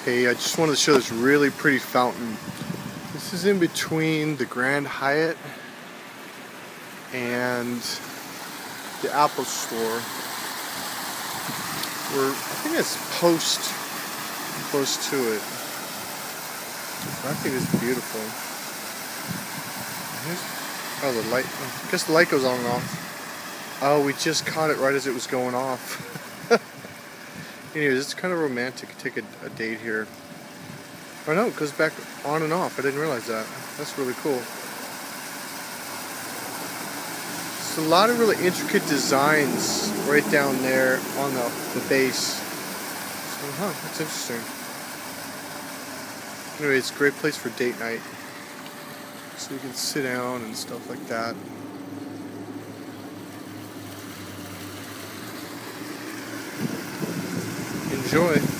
Hey, I just wanted to show this really pretty fountain. This is in between the Grand Hyatt and the Apple Store. I think it's close to it. I think it's beautiful. Oh, the light. I guess the light goes on and off. Oh, we just caught it right as it was going off. Anyways, it's kind of romantic. Take a date here. Oh no, it goes back on and off. I didn't realize that. That's really cool. It's a lot of really intricate designs right down there on the base. So, that's interesting. Anyway, it's a great place for date night. So you can sit down and stuff like that. Enjoy.